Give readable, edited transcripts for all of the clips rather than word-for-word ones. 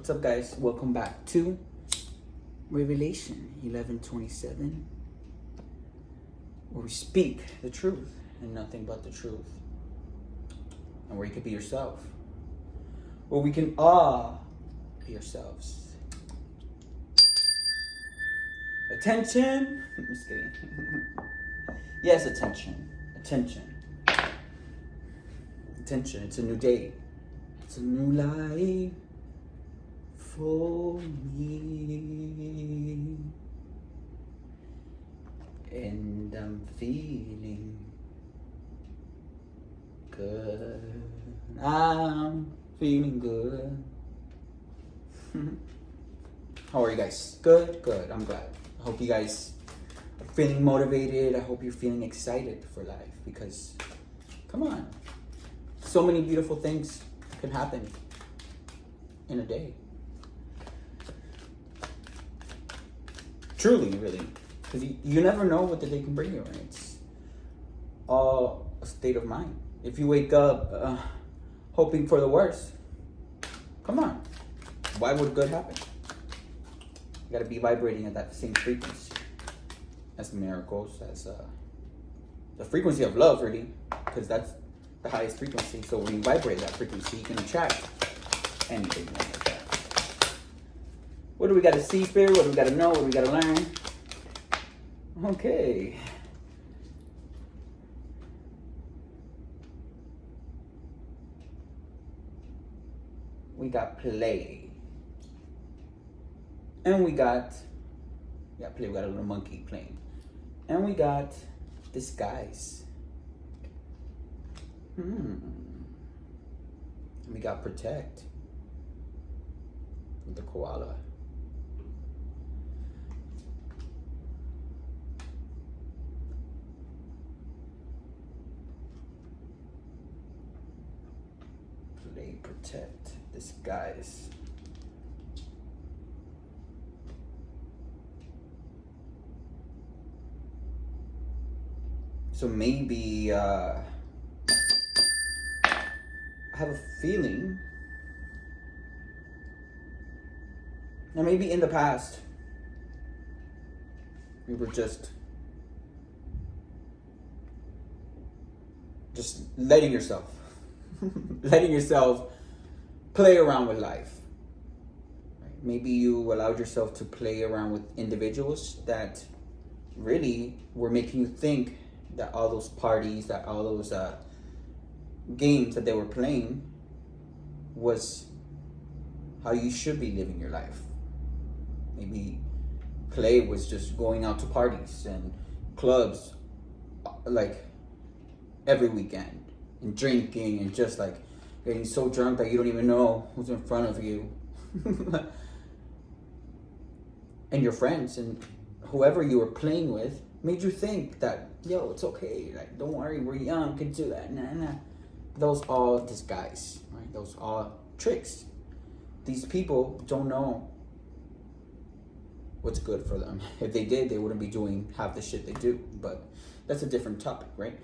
What's up, guys? Welcome back to Revelation 11:27, where we speak the truth and nothing but the truth, and where you can be yourself, where we can all be yourselves. Attention! I'm just kidding. Yes, attention. Attention. Attention. It's a new day. It's a new life for me, and I'm feeling good. I'm feeling good. How are you guys? Good, good. I'm glad. I hope you guys are feeling motivated. I hope you're feeling excited for life, because come on, so many beautiful things can happen in a day. Truly, really, because you never know what the day can bring you, right? It's all a state of mind. If you wake up hoping for the worst, come on, why would good happen? You gotta be vibrating at that same frequency as miracles, as the frequency of love, really, because that's the highest frequency. So when you vibrate that frequency, you can attract anything like that. What do we got to see, Spirit? What do we got to know? What do we got to learn? Okay. We got play. And we got, play. We got a little monkey playing. And we got disguise. And we got protect with the koala. Play, protect, disguise. So maybe I have a feeling that maybe in the past we were just letting yourself play around with life. Right? Maybe you allowed yourself to play around with individuals that really were making you think that all those parties, that all those games that they were playing was how you should be living your life. Maybe play was just going out to parties and clubs like every weekend, and drinking, and just like getting so drunk that you don't even know who's in front of you. And your friends and whoever you were playing with made you think that, yo, it's okay, like, don't worry, we're young, can do that, nah. Those all disguise, right? Those all tricks. These people don't know what's good for them. If they did, they wouldn't be doing half the shit they do. But that's a different topic, right?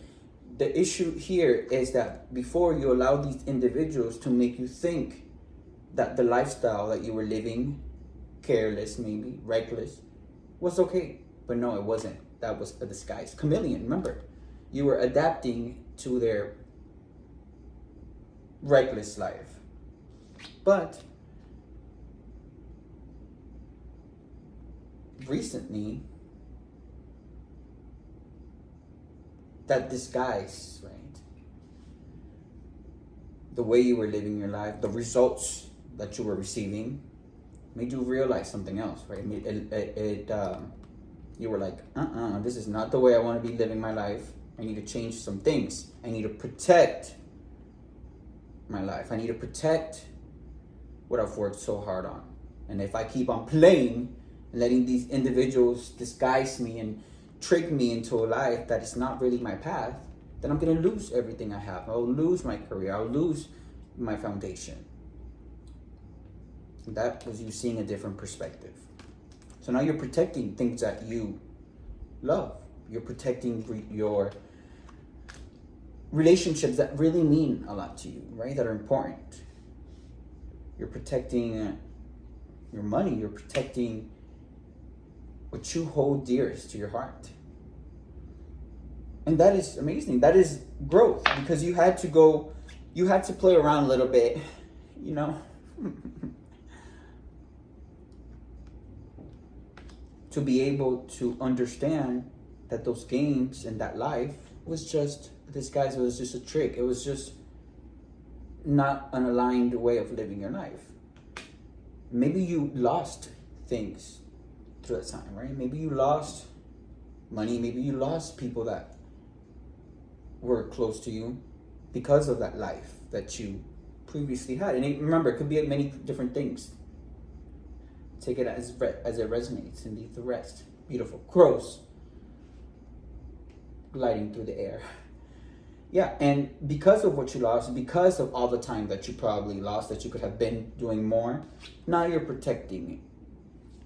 The issue here is that before you allow these individuals to make you think that the lifestyle that you were living, careless, maybe reckless, was okay. But no, it wasn't. That was a disguise. Chameleon, remember? You were adapting to their reckless life. But recently, that disguise, right? The way you were living your life, the results that you were receiving, made you realize something else, right? You were like, this is not the way I want to be living my life. I need to change some things. I need to protect my life. I need to protect what I've worked so hard on. And if I keep on playing and letting these individuals disguise me and trick me into a life that is not really my path, then I'm going to lose everything I have. I'll lose my career. I'll lose my foundation. That was you seeing a different perspective. So now you're protecting things that you love. You're protecting your relationships that really mean a lot to you, right? That are important. You're protecting your money. You're protecting what you hold dearest to your heart. And that is amazing. That is growth, because you had to play around a little bit, you know, to be able to understand that those games and that life was just disguise. It was just a trick. It was just not an aligned way of living your life. Maybe you lost things through that time, right? Maybe you lost money. Maybe you lost people that were close to you because of that life that you previously had. And remember, it could be many different things. Take it as it resonates and leave the rest. Beautiful. Crows gliding through the air. Yeah, and because of what you lost, because of all the time that you probably lost, that you could have been doing more, now you're protecting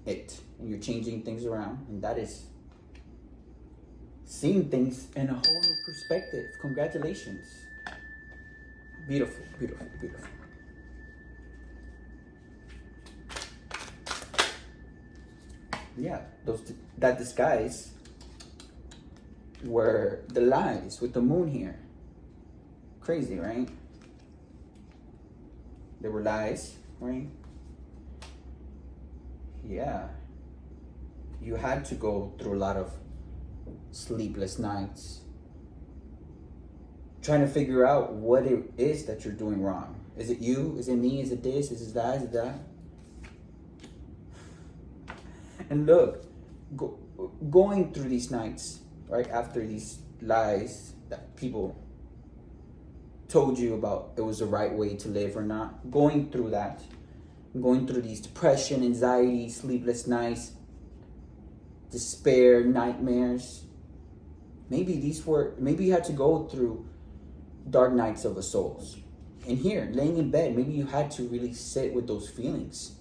it. And you're changing things around. And that is seeing things in a whole new perspective. Congratulations. Beautiful, beautiful, beautiful. Yeah, that disguise were the lies with the moon here. Crazy, right? There were lies, right? Yeah. You had to go through a lot of sleepless nights trying to figure out what it is that you're doing wrong. Is it you? Is it me? Is it this? Is it that? Is it that? And look, going through these nights, right after these lies that people told you about, it was the right way to live or not, going through that, going through these depression, anxiety, sleepless nights, despair, nightmares. Maybe you had to go through dark nights of the souls. And here, laying in bed, maybe you had to really sit with those feelings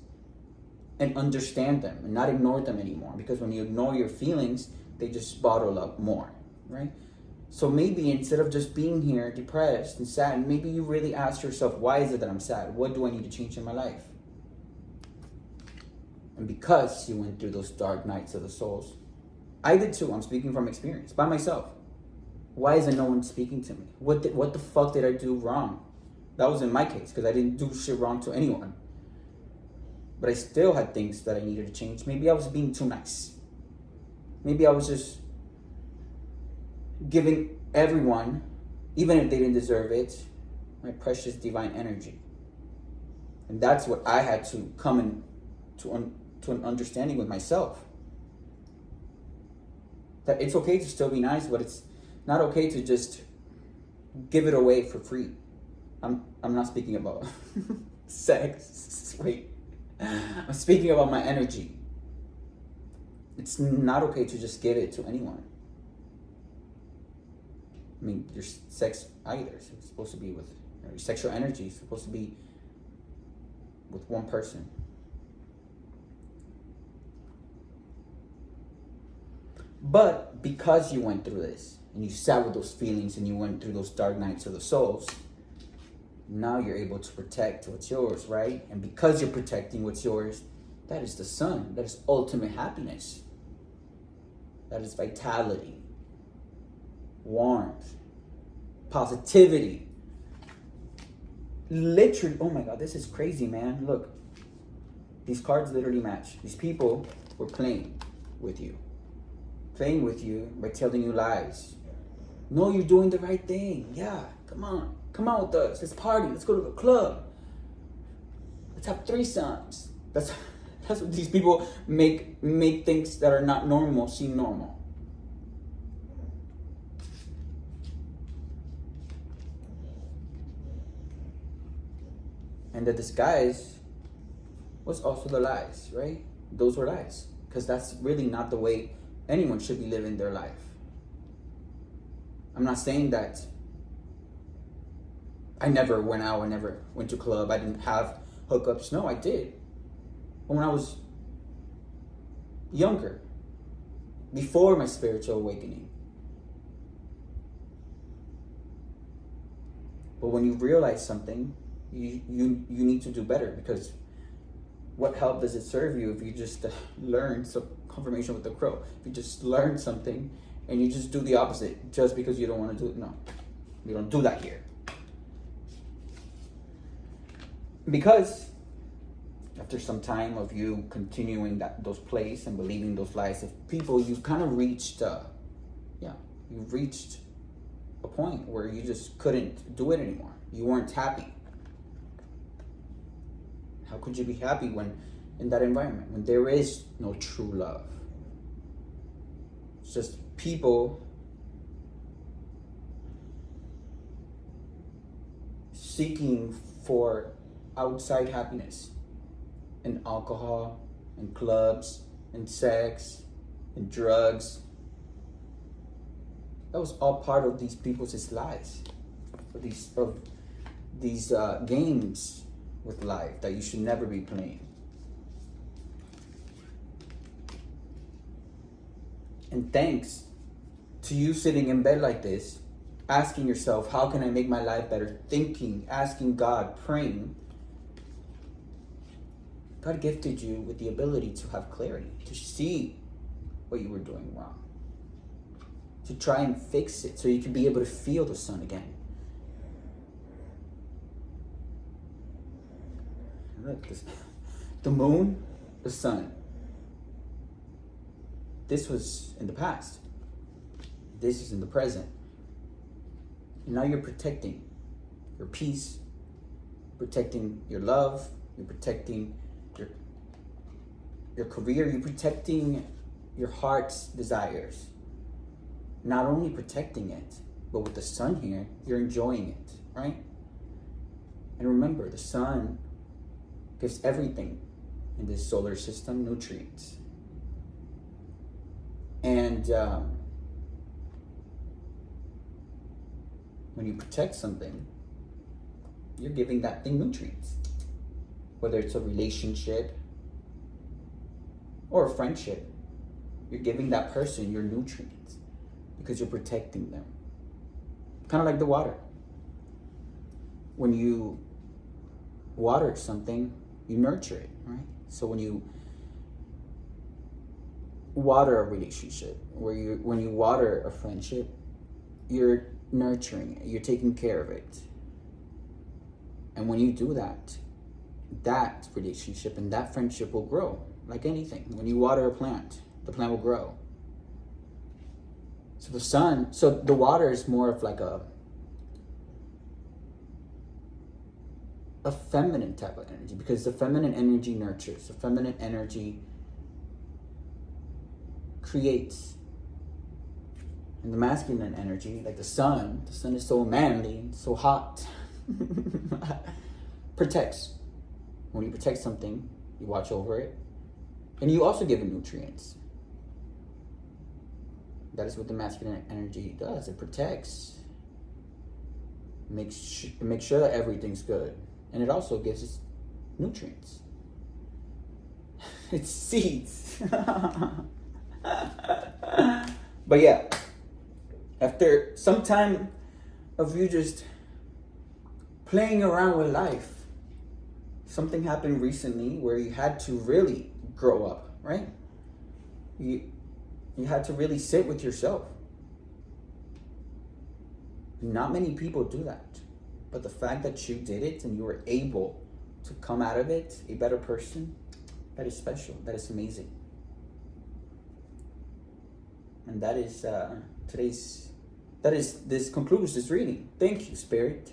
and understand them and not ignore them anymore. Because when you ignore your feelings, they just bottle up more, right? So maybe instead of just being here depressed and sad, maybe you really ask yourself, why is it that I'm sad? What do I need to change in my life? And because you went through those dark nights of the souls, I did too. I'm speaking from experience, by myself. Why isn't no one speaking to me? What the fuck did I do wrong? That was in my case, because I didn't do shit wrong to anyone. But I still had things that I needed to change. Maybe I was being too nice. Maybe I was just giving everyone, even if they didn't deserve it, my precious divine energy. And that's what I had to come to an understanding with myself. That it's okay to still be nice, but it's not okay to just give it away for free. I'm not speaking about sex. Wait. I'm speaking about my energy. It's not okay to just give it to anyone. I mean, your sex either. It's supposed to be with your sexual energy. It's supposed to be with one person. But because you went through this and you sat with those feelings and you went through those dark nights of the souls, now you're able to protect what's yours, right? And because you're protecting what's yours, that is the sun. That is ultimate happiness. That is vitality, warmth, positivity. Literally, oh my God, this is crazy, man. Look, these cards literally match. These people were playing with you. Playing with you by telling you lies. No, you're doing the right thing. Yeah, come on. Come out with us. Let's party. Let's go to the club. Let's have threesomes. That's what these people make things that are not normal seem normal. And the disguise was also the lies, right? Those were lies. Because that's really not the way anyone should be living their life. I'm not saying that I never went out, I never went to a club, I didn't have hookups. No, I did. But when I was younger, before my spiritual awakening. But when you realize something, you need to do better, because what help does it serve you if you just learn some confirmation with the crow? If you just learn something and you just do the opposite just because you don't want to do it? No, we don't do that here. Because after some time of you continuing those plays and believing those lies of people, you've kind of reached, you've reached a point where you just couldn't do it anymore. You weren't happy. How could you be happy when in that environment, when there is no true love? It's just people seeking for outside happiness in alcohol and clubs and sex and drugs. That was all part of these people's lives, of these games with life that you should never be playing. And thanks to you sitting in bed like this, asking yourself, how can I make my life better? Thinking, asking God, praying. God gifted you with the ability to have clarity, to see what you were doing wrong, to try and fix it so you can be able to feel the sun again. Look, the moon, the sun. This was in the past. This is in the present. And now you're protecting your peace, protecting your love, you're protecting your career, you're protecting your heart's desires. Not only protecting it, but with the sun here, you're enjoying it, right? And remember, the sun gives everything in this solar system nutrients. And when you protect something, you're giving that thing nutrients. Whether it's a relationship or a friendship, you're giving that person your nutrients because you're protecting them. Kind of like the water. When you water something, you nurture it, right? So when you water a relationship, when you water a friendship, you're nurturing it, you're taking care of it. And when you do that, that relationship and that friendship will grow like anything. When you water a plant, the plant will grow. So the water is more of like a feminine type of energy, because the feminine energy nurtures, the feminine energy creates. And the masculine energy, like the sun is so manly, so hot, protects. When you protect something, you watch over it, and you also give it nutrients. That is what the masculine energy does. It protects. It makes sure that everything's good. And it also gives us nutrients. It's seeds. But yeah, after some time of you just playing around with life, something happened recently where you had to really grow up, right? You had to really sit with yourself. Not many people do that. But the fact that you did it and you were able to come out of it a better person, that is special. That is amazing. And this concludes this reading. Thank you, Spirit,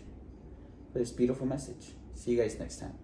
for this beautiful message. See you guys next time.